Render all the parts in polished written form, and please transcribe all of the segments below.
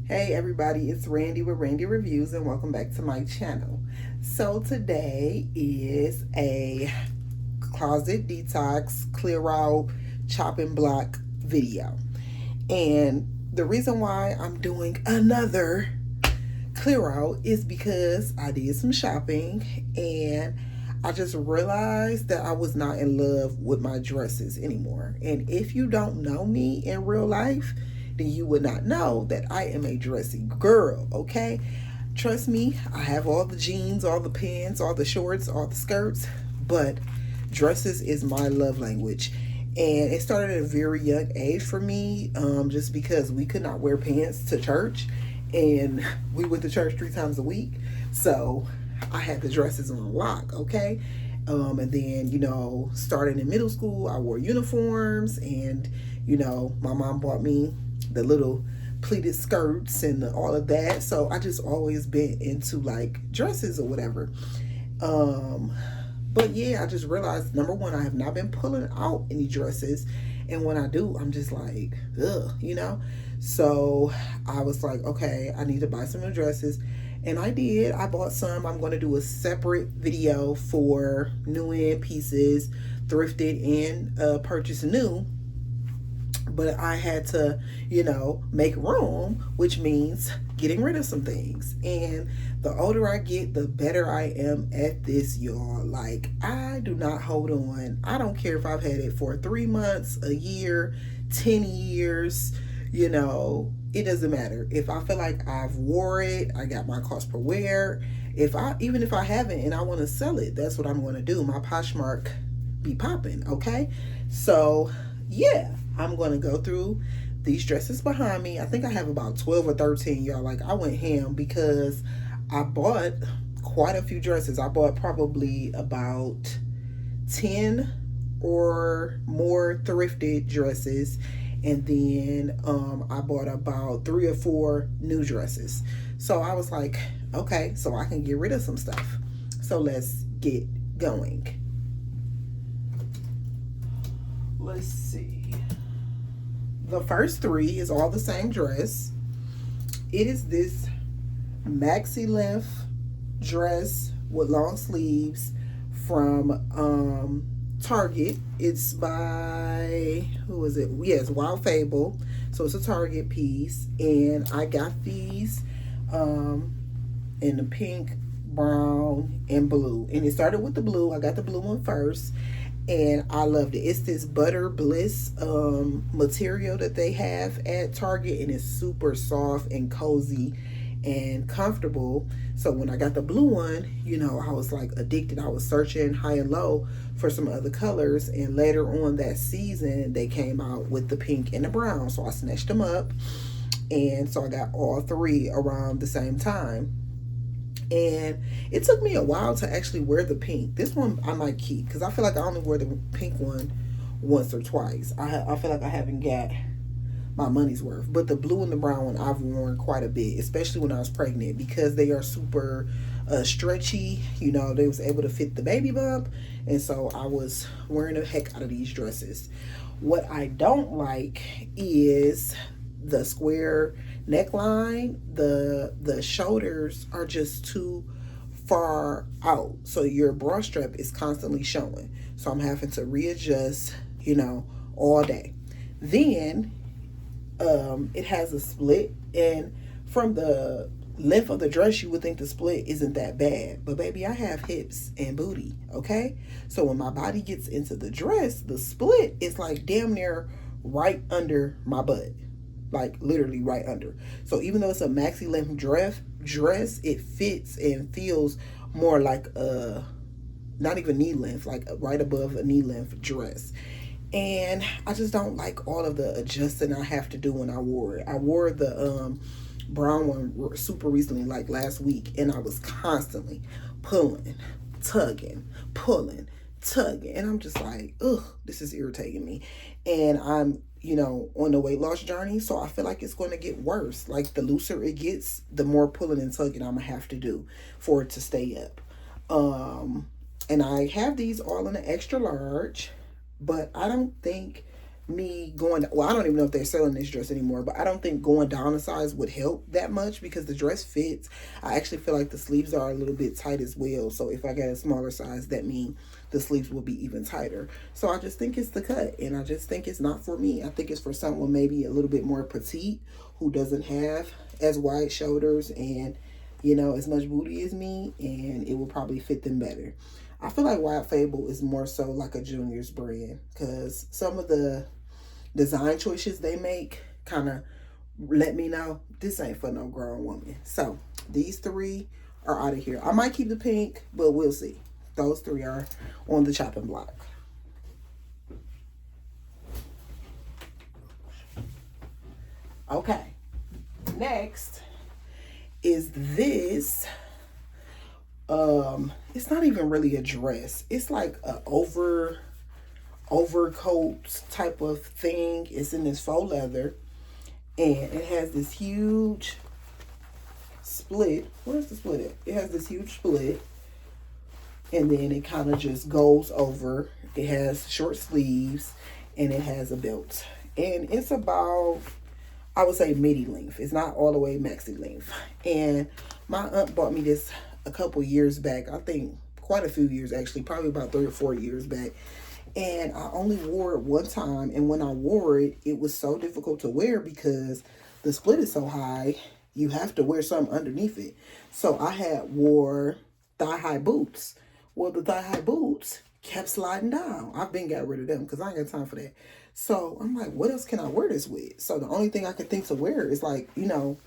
Hey everybody, it's Randy with Randy Reviews and welcome back to my channel. So today is a closet detox, clear out, chopping block video. And the reason why I'm doing another clear out is because I did some shopping and I just realized that I was not in love with my dresses anymore. And if you don't know me in real life, then you would not know that I am a dressy girl, okay? Trust me, I have all the jeans, all the pants, all the shorts, all the skirts, but dresses is my love language. And it started at a very young age for me, just because we could not wear pants to church, and we went to church 3 times a week. So I had the dresses on lock, okay? And then, starting in middle school, I wore uniforms, and, my mom bought me the little pleated skirts and all of that. So I just always been into like dresses or whatever. But yeah, I just realized number one, I have not been pulling out any dresses. And when I do, I'm just like, ugh. So I was like, okay, I need to buy some new dresses. And I did. I bought some. I'm going to do a separate video for new in pieces, thrifted and purchase new. But I had to, make room, which means getting rid of some things. And the older I get, the better I am at this, y'all. Like, I do not hold on. I don't care if I've had it for 3 months, a year, 10 years, it doesn't matter. If I feel like I've wore it, I got my cost per wear. Even if I haven't and I want to sell it, that's what I'm going to do. My Poshmark be popping, okay? So, yeah, I'm going to go through these dresses behind me. I think I have about 12 or 13, y'all. Like, I went ham because I bought quite a few dresses. I bought probably about 10 or more thrifted dresses. And then I bought about 3 or 4 new dresses. So I was like, okay, so I can get rid of some stuff. So let's get going. Let's see. The first 3 is all the same dress. It is this maxi length dress with long sleeves from Target. It's by, who is it? Yes, Wild Fable. So it's a Target piece. And I got these in the pink, brown, and blue. And it started with the blue. I got the blue one first. And I loved it. It's this Butter Bliss material that they have at Target, and it's super soft and cozy and comfortable. So when I got the blue one, I was like addicted. I was searching high and low for some other colors, and later on that season they came out with the pink and the brown. So I snatched them up, and so I got all 3 around the same time. And it took me a while to actually wear the pink. This one I might keep because I feel like I only wear the pink one once or twice. I feel like I haven't got my money's worth. But the blue and the brown one I've worn quite a bit, especially when I was pregnant, because they are super stretchy. They was able to fit the baby bump. And so I was wearing the heck out of these dresses. What I don't like is the square neckline. The shoulders are just too far out, so your bra strap is constantly showing. So I'm having to readjust, all day. Then it has a split, and from the length of the dress you would think the split isn't that bad, but baby, I have hips and booty, okay? So when my body gets into the dress, the split is like damn near right under my butt, like literally right under. So even though it's a maxi length dress, it fits and feels more like a, not even knee length, like right above a knee length dress. And I just don't like all of the adjusting I have to do when I wore it. I wore the brown one super recently, like last week, and I was constantly pulling, tugging, pulling, tugging, and I'm just like, ugh, this is irritating me. And I'm on the weight loss journey, so I feel like it's going to get worse. Like, the looser it gets, the more pulling and tugging I'm gonna have to do for it to stay up. And I have these all in an extra large, but I don't think me going, well, I don't even know if they're selling this dress anymore, but I don't think going down a size would help that much because the dress fits. I actually feel like the sleeves are a little bit tight as well. So if I get a smaller size, that means the sleeves will be even tighter. So I just think it's the cut, and I just think it's not for me. I think it's for someone maybe a little bit more petite who doesn't have as wide shoulders and, you know, as much booty as me, and it will probably fit them better. I feel like Wild Fable is more so like a junior's brand because some of the design choices they make kind of let me know this ain't for no grown woman. So these three are out of here. I might keep the pink, but we'll see. Those three are on the chopping block. Okay, next is this. It's not even really a dress. It's like a overcoat type of thing. It's in this faux leather, and it has this huge split. Where's the split at? It has this huge split, and then it kind of just goes over. It has short sleeves, and it has a belt, and it's about, I would say, midi length. It's not all the way maxi length. And my aunt bought me this a couple years back. I think quite a few years actually, probably about 3 or 4 years back. And I only wore it one time, and when I wore it, it was so difficult to wear because the split is so high, you have to wear something underneath it. So I had wore thigh-high boots. Well, the thigh-high boots kept sliding down. I've been got rid of them because I ain't got time for that. So I'm like, what else can I wear this with? So the only thing I could think to wear is like, you know,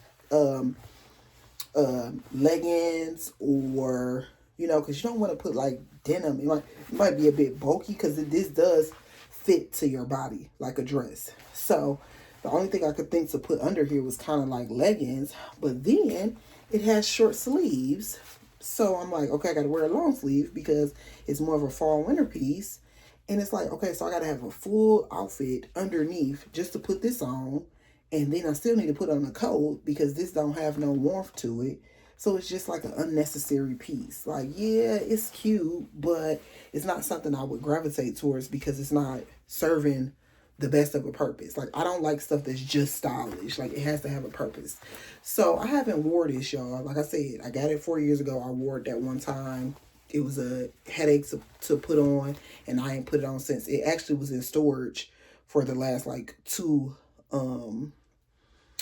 leggings, or, you know, because you don't want to put like denim. It might be a bit bulky because this does fit to your body like a dress. So the only thing I could think to put under here was kind of like leggings, but then it has short sleeves. So I'm like, okay, I got to wear a long sleeve because it's more of a fall winter piece. And it's like, okay, so I got to have a full outfit underneath just to put this on. And then I still need to put on a coat because this don't have no warmth to it. So it's just like an unnecessary piece. Like, yeah, it's cute, but it's not something I would gravitate towards because it's not serving the best of a purpose. Like, I don't like stuff that's just stylish. Like, it has to have a purpose. So I haven't wore this, y'all. Like I said, I got it 4 years ago. I wore it that one time. It was a headache to put on, and I ain't put it on since. It actually was in storage for the last like 2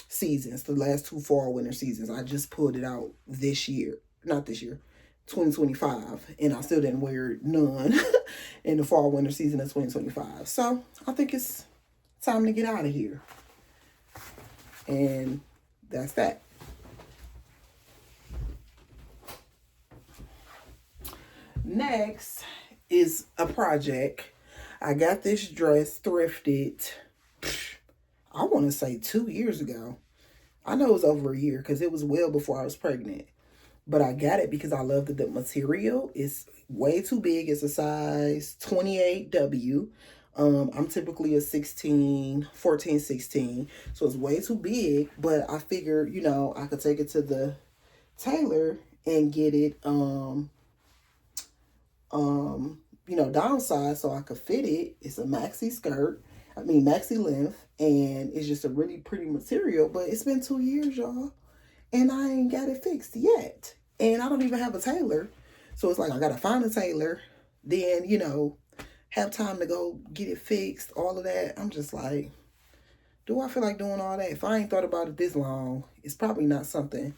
seasons, the last 2 fall winter seasons. I just pulled it out this year, not this year, 2025, and I still didn't wear none in the fall winter season of 2025. So I think it's time to get out of here, and that's that. Next is a project. I got this dress thrifted, I want to say 2 years ago. I know it was over a year because it was well before I was pregnant. But I got it because I love the material. It's way too big. It's a size 28W. I'm typically a 16, 14, 16. So it's way too big. But I figured, you know, I could take it to the tailor and get it, you know, downsized so I could fit it. It's a maxi skirt. I mean, maxi length. And it's just a really pretty material. But it's been 2 years, y'all. And I ain't got it fixed yet. And I don't even have a tailor. So it's like I got to find a tailor. Then, you know, have time to go get it fixed. All of that. I'm just like, do I feel like doing all that? If I ain't thought about it this long, it's probably not something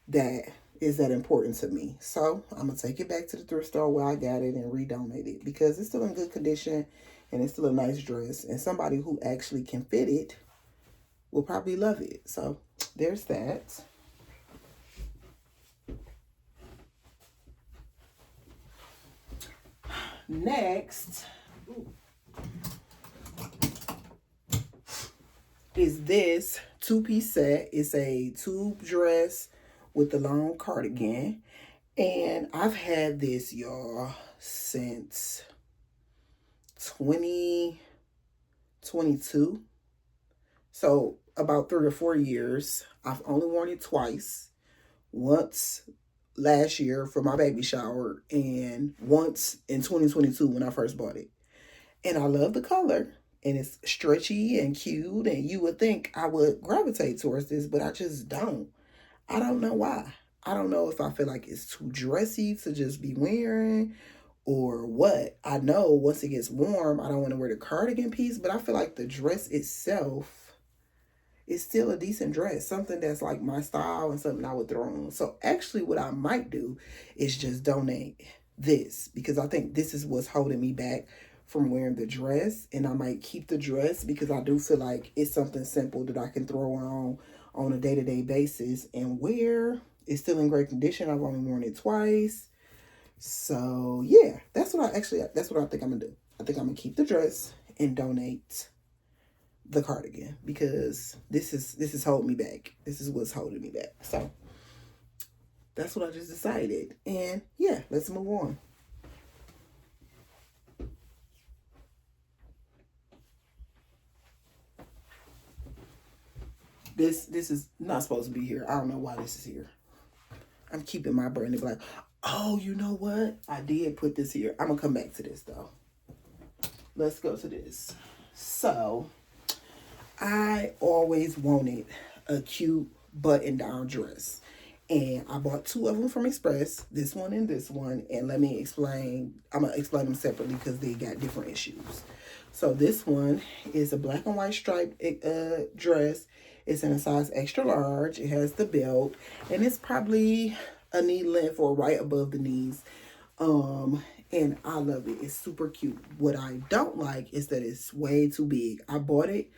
that is that important to me. So I'm going to take it back to the thrift store where I got it and redonate it. Because it's still in good condition. And it's still a nice dress. And somebody who actually can fit it will probably love it. So there's that. Next is this 2-piece set. It's a tube dress with the long cardigan. And I've had this, y'all, since 2022. So about 3 or 4 years. I've only worn it twice. Once last year for my baby shower, and once in 2022 when I first bought it. And I love the color, and it's stretchy and cute, and you would think I would gravitate towards this, but I just don't. I don't know why. I don't know if I feel like it's too dressy to just be wearing or what. I know once it gets warm, I don't want to wear the cardigan piece, but I feel like the dress itself is still a decent dress, something that's like my style and something I would throw on. So actually what I might do is just donate this, because I think this is what's holding me back from wearing the dress, and I might keep the dress because I do feel like it's something simple that I can throw on a day-to-day basis and wear. It's still in great condition. I've only worn it twice. So yeah, that's what I think I'm gonna do. I think I'm gonna keep the dress and donate the cardigan, because this is holding me back. This is what's holding me back. So that's what I just decided. And yeah, let's move on. This is not supposed to be here. I don't know why this is here. I'm keeping my branded black. Oh, you know what? I did put this here. I'm gonna come back to this though. Let's go to this. So I always wanted a cute button-down dress. And I bought two of them from Express, this one and this one. And let me explain, I'm going to explain them separately because they got different issues. So this one is a black and white striped dress. It's in a size extra large. It has the belt. And it's probably a knee length or right above the knees. And I love it. It's super cute. What I don't like is that it's way too big. I bought it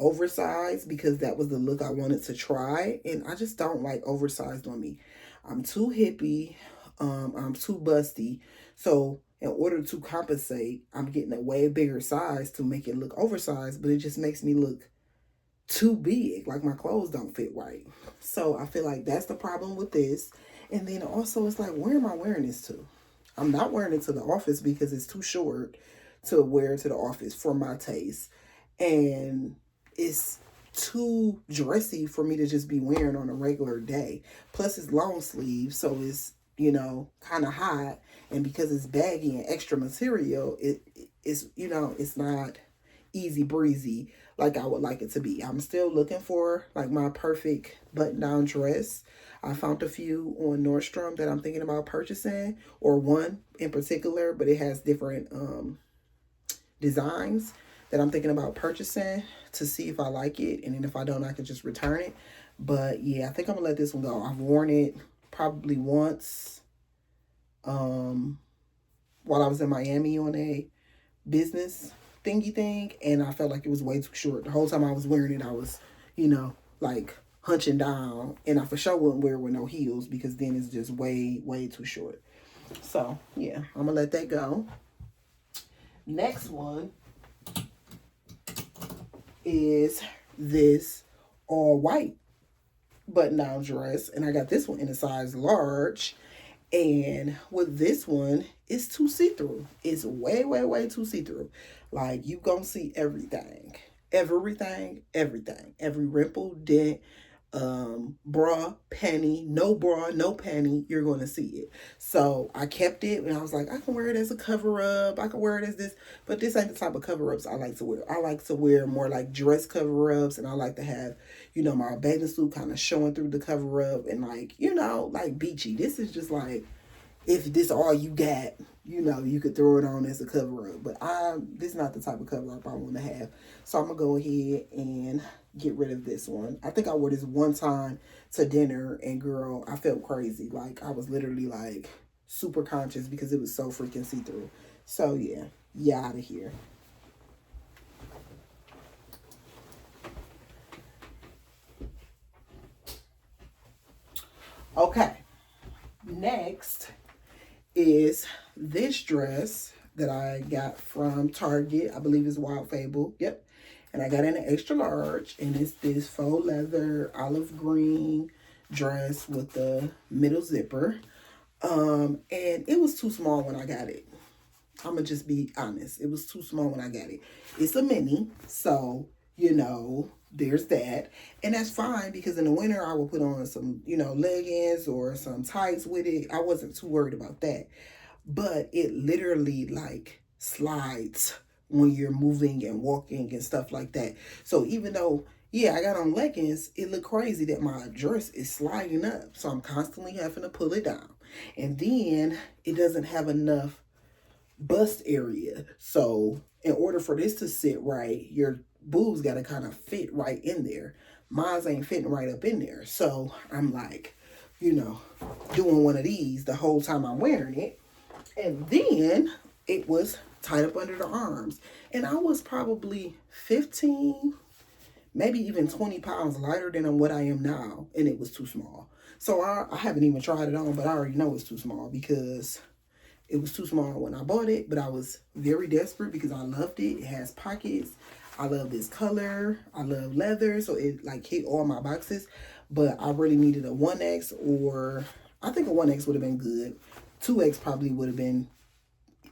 oversized because that was the look I wanted to try, and I just don't like oversized on me. I'm too hippie. I'm too busty. So in order to compensate, I'm getting a way bigger size to make it look oversized, but it just makes me look too big, like my clothes don't fit right. So I feel like that's the problem with this. And then also it's like, where am I wearing this to? I'm not wearing it to the office because it's too short to wear to the office for my taste. And it's too dressy for me to just be wearing on a regular day. Plus it's long sleeve, so it's, kind of hot. And because it's baggy and extra material, it's, it's not easy breezy like I would like it to be. I'm still looking for like my perfect button down dress. I found a few on Nordstrom that I'm thinking about purchasing, or one in particular, but it has different designs that I'm thinking about purchasing to see if I like it. And then if I don't, I can just return it. But yeah, I think I'm gonna let this one go. I've worn it probably once while I was in Miami on a business thingy thing, and I felt like it was way too short. The whole time I was wearing it, I was, like hunching down, and I for sure wouldn't wear it with no heels because then it's just way, way too short. So yeah, I'm gonna let that go. Next one is this all white button down dress, and I got this one in a size large. And with this one, it's too see-through. It's way, way, way too see-through. Like, you gonna see everything. Everything, everything. Every ripple, dent, bra, panty, no bra, no panty, you're gonna see it. So I kept it, and I was like, I can wear it as a cover-up. I can wear it as this. But this ain't the type of cover-ups I like to wear. I like to wear more like dress cover-ups, and I like to have, my bathing suit kind of showing through the cover-up, and like, like beachy. This is just like, if this all you got, you could throw it on as a cover-up. But this is not the type of cover-up I want to have. So I'm going to go ahead and get rid of this one. I think I wore this one time to dinner, and girl, I felt crazy. Like, I was literally like super conscious because it was so freaking see-through. So yeah, out of here. Okay, next is this dress that I got from Target. I believe it's Wild Fable. Yep. And I got in an extra large, and it's this faux leather olive green dress with the middle zipper. And it was too small when I got it. I'm gonna just be honest. It was too small when I got it. It's a mini, so there's that. And that's fine because in the winter I will put on some, leggings or some tights with it. I wasn't too worried about that. But it literally like slides when you're moving and walking and stuff like that. So even though, yeah, I got on leggings, it looked crazy that my dress is sliding up. So I'm constantly having to pull it down. And then it doesn't have enough bust area. So in order for this to sit right, your boobs got to kind of fit right in there. Mine's ain't fitting right up in there. So I'm like, you know, doing one of these the whole time I'm wearing it. And then it was tied up under the arms. And I was probably 15, maybe even 20 pounds lighter than what I am now. And it was too small. So I haven't even tried it on, but I already know it's too small because it was too small when I bought it. But I was very desperate because I loved it. It has pockets. I love this color. I love leather. So it like hit all my boxes. But I really needed a 1X, or I think a 1X would have been good. 2X probably would have been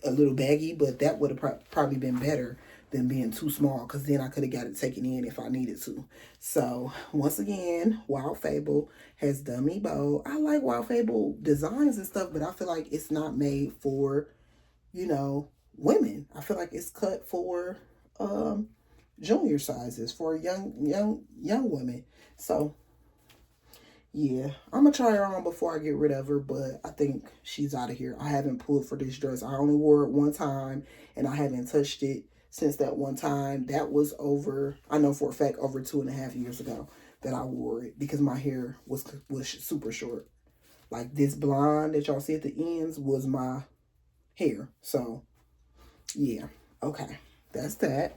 a little baggy, but that would have probably been better than being too small, because then I could have got it taken in if I needed to. So once again, Wild Fable has done me bold. I like Wild Fable designs and stuff, but I feel like it's not made for, you know, women. I feel like it's cut for junior sizes, for young women. So yeah, I'm gonna try her on before I get rid of her, but I think she's out of here. I haven't pulled for this dress. I only wore it one time, and I haven't touched it since that one time. That was over, I know for a fact, over 2.5 years ago that I wore it, because my hair was super short. Like this blonde that y'all see at the ends was my hair. So yeah, okay, that's that.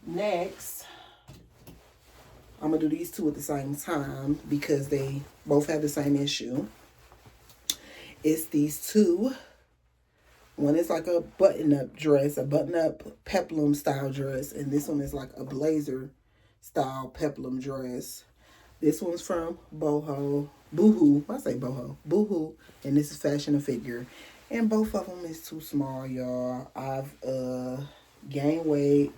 Next, I'm going to do these two at the same time because they both have the same issue. It's these two. One is like a button-up dress, a button-up peplum style dress. And this one is like a blazer style peplum dress. This one's from Boohoo. I say Boho. Boohoo. And this is Fashion and Figure. And both of them is too small, y'all. I've gained weight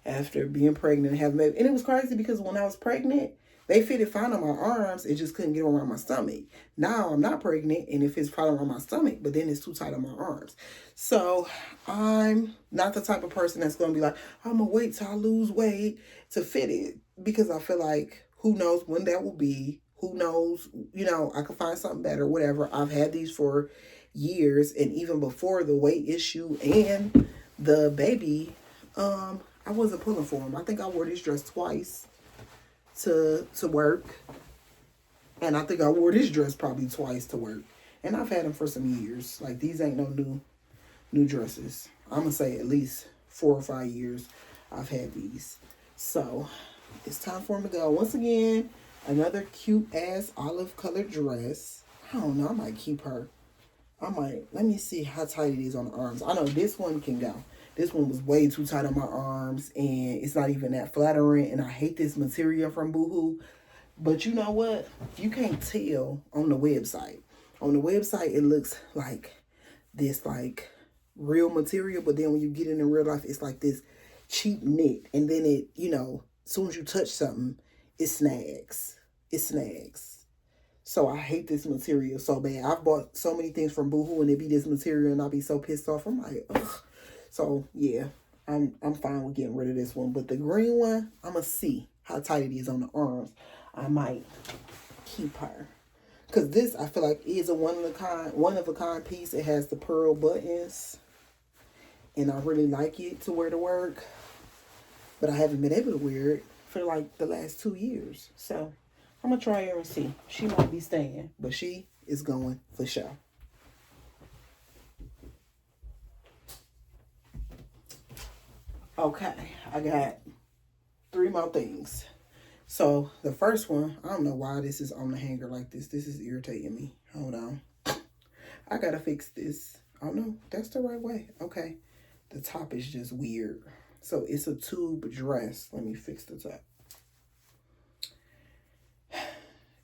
after being pregnant and having baby. And it was crazy because when I was pregnant, they fitted fine on my arms. It just couldn't get around my stomach. Now I'm not pregnant, and it fits fine around my stomach, but then it's too tight on my arms. So I'm not the type of person that's going to be like, I'm going to wait till I lose weight to fit it, because I feel like who knows when that will be. Who knows, you know, I could find something better, whatever. I've had these for years, and even before the weight issue and the baby, I wasn't pulling for them. I think I wore this dress twice to work. And I think I wore this dress probably twice to work. And I've had them for some years. Like, these ain't no new dresses. I'm going to say at least 4 or 5 years I've had these. So, it's time for them to go. Once again, another cute-ass olive-colored dress. I don't know. I might keep her. Let me see how tight it is on the arms. I know this one can go. This one was way too tight on my arms, and it's not even that flattering, and I hate this material from Boohoo. But you know what? You can't tell on the website. On the website, it looks like this, like, real material, but then when you get in real life, it's like this cheap knit, and then it, you know, as soon as you touch something, it snags. It snags. So I hate this material so bad. I've bought so many things from Boohoo, and it be this material, and I'll be so pissed off. I'm like, ugh. So yeah, I'm fine with getting rid of this one. But the green one, I'm gonna see how tight it is on the arms. I might keep her, because this, I feel like, is a one of a kind piece. It has the pearl buttons, and I really like it to wear to work. But I haven't been able to wear it for like the last 2 years. So I'm gonna try her and see. She might be staying, but she is going for sure. Okay, I got 3 more things. So the first one, I don't know why this is on the hanger like this. This is irritating me. Hold on. I gotta fix this. Oh no, that's the right way. Okay. The top is just weird. So it's a tube dress. Let me fix the top.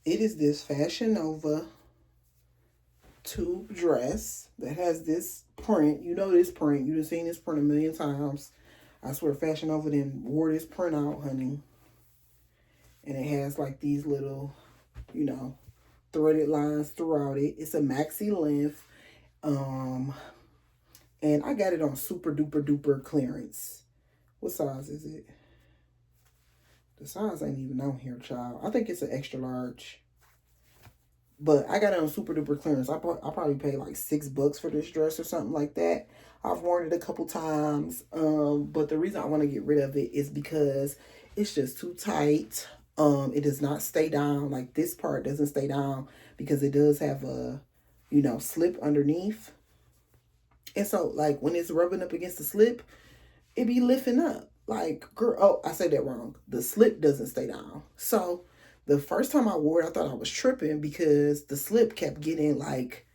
It is this Fashion Nova tube dress that has this print. You know this print. You've seen this print a million times. I swear Fashion Nova then wore this print out, honey. And it has like these little, you know, threaded lines throughout it. It's a maxi length. And I got it on super duper duper clearance. What size is it? The size ain't even on here, child. I think it's an extra large. But I got it on super duper clearance. I probably paid like $6 for this dress or something like that. I've worn it a couple times. But the reason I want to get rid of it is because it's just too tight. It does not stay down. Like this part doesn't stay down because it does have a, you know, slip underneath. And so like when it's rubbing up against the slip, it be lifting up. Like, girl, oh, I said that wrong. The slip doesn't stay down. So the first time I wore it, I thought I was tripping because the slip kept getting like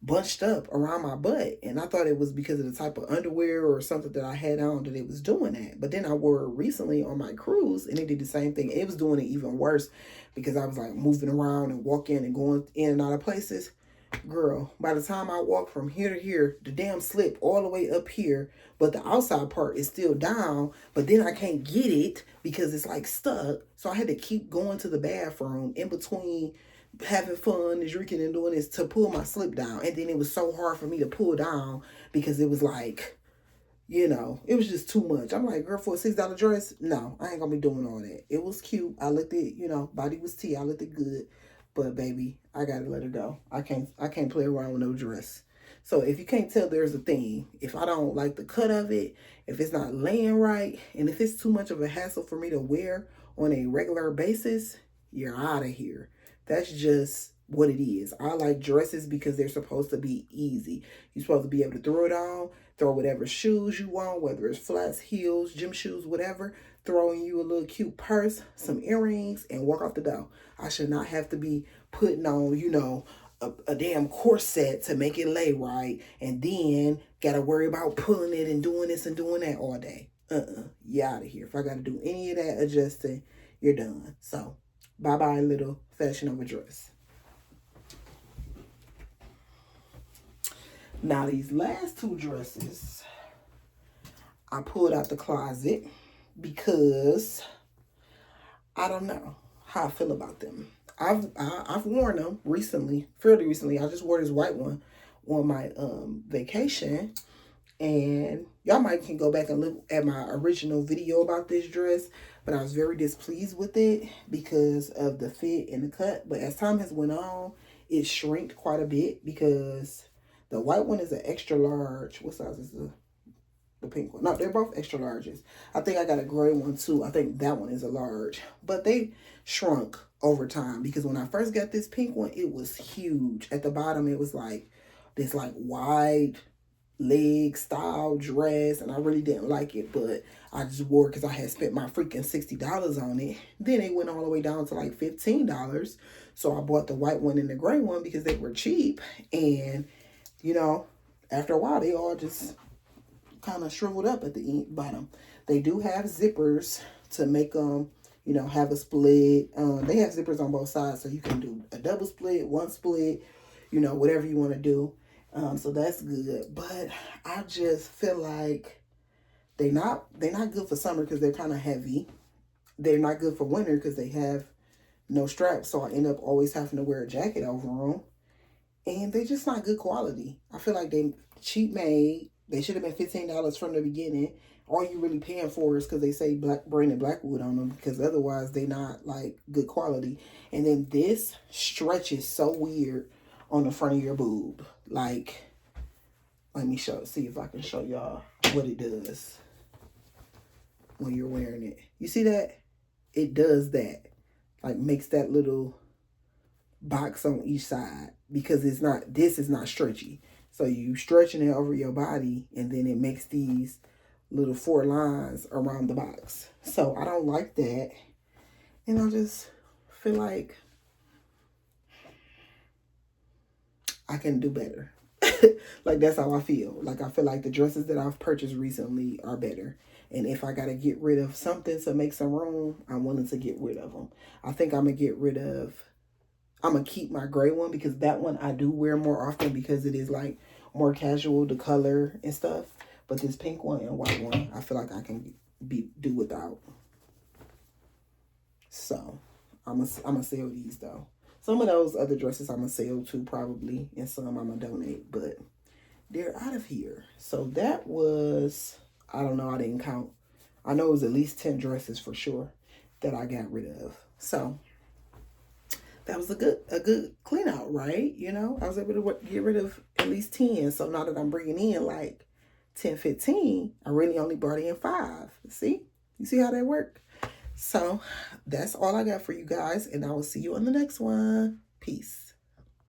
bunched up around my butt. And I thought it was because of the type of underwear or something that I had on that it was doing that. But then I wore it recently on my cruise and it did the same thing. It was doing it even worse because I was like moving around and walking and going in and out of places. Girl, by the time I walk from here to here, the damn slip all the way up here, but the outside part is still down, but then I can't get it because it's like stuck. So I had to keep going to the bathroom in between having fun and drinking and doing this to pull my slip down. And then it was so hard for me to pull down because it was like, you know, it was just too much. I'm like, girl, for a $6 dress, no, I ain't gonna be doing all that. It was cute. I looked it, you know, body was tea. I looked it good. But baby, I gotta let it go. I can't play around with no dress. So if you can't tell, there's a thing. If I don't like the cut of it, if it's not laying right, and if it's too much of a hassle for me to wear on a regular basis, you're out of here. That's just what it is. I like dresses because they're supposed to be easy. You're supposed to be able to throw it on, throw whatever shoes you want, whether it's flats, heels, gym shoes, whatever. Throw in you a little cute purse, some earrings, and walk out the door. I should not have to be putting on, you know, a damn corset to make it lay right, and then gotta worry about pulling it and doing this and doing that all day. You out of here. If I gotta do any of that adjusting, you're done. So, bye-bye, little Fashion Nova dress. Now, these last two dresses, I pulled out the closet because I don't know how I feel about them. I've worn them recently, fairly recently. I just wore this white one on my vacation, and y'all might can go back and look at my original video about this dress. But I was very displeased with it because of the fit and the cut. But as time has went on, it shrinked quite a bit because the white one is an extra large. What size is the pink one? No, they're both extra larges. I think I got a gray one too. I think that one is a large. But they shrunk over time because when I first got this pink one, it was huge. At the bottom, it was like this like wide leg style dress, and I really didn't like it, but I just wore it because I had spent my freaking $60 on it. Then it went all the way down to like $15. So I bought the white one and the gray one because they were cheap. And, you know, after a while, they all just kind of shriveled up at the bottom. They do have zippers to make them, you know, have a split. They have zippers on both sides, so you can do a double split, one split, you know, whatever you want to do. So that's good. But I just feel like they're not good for summer because they're kind of heavy. They're not good for winter because they have no straps, so I end up always having to wear a jacket over them. And they're just not good quality. I feel like they cheap made. They should have been $15 from the beginning. All you really paying for is because they say Brandon Blackwood on them, because otherwise they not like good quality. And then this stretches so weird on the front of your boob. Like, let me see if I can show y'all what it does when you're wearing it. You see that? It does that. Like, makes that little box on each side because this is not stretchy. So you stretching it over your body, and then it makes these little 4 lines around the box. So I don't like that. And I just feel like I can do better. Like, that's how I feel. Like, I feel like the dresses that I've purchased recently are better. And if I got to get rid of something to make some room, I'm willing to get rid of them. I think I'm going to keep my gray one because that one I do wear more often because it is like more casual, the color and stuff. But this pink one and white one, I feel like I can do without. So I'm gonna sell these though. Some of those other dresses I'm going to sell too, probably. And some I'm going to donate. But they're out of here. So that was, I don't know, I didn't count. I know it was at least 10 dresses for sure that I got rid of. So that was a good clean out, right? You know, I was able to get rid of at least 10. So now that I'm bringing in like 10, 15, I really only brought in 5. See? You see how that worked? So that's all I got for you guys. And I will see you on the next one. Peace.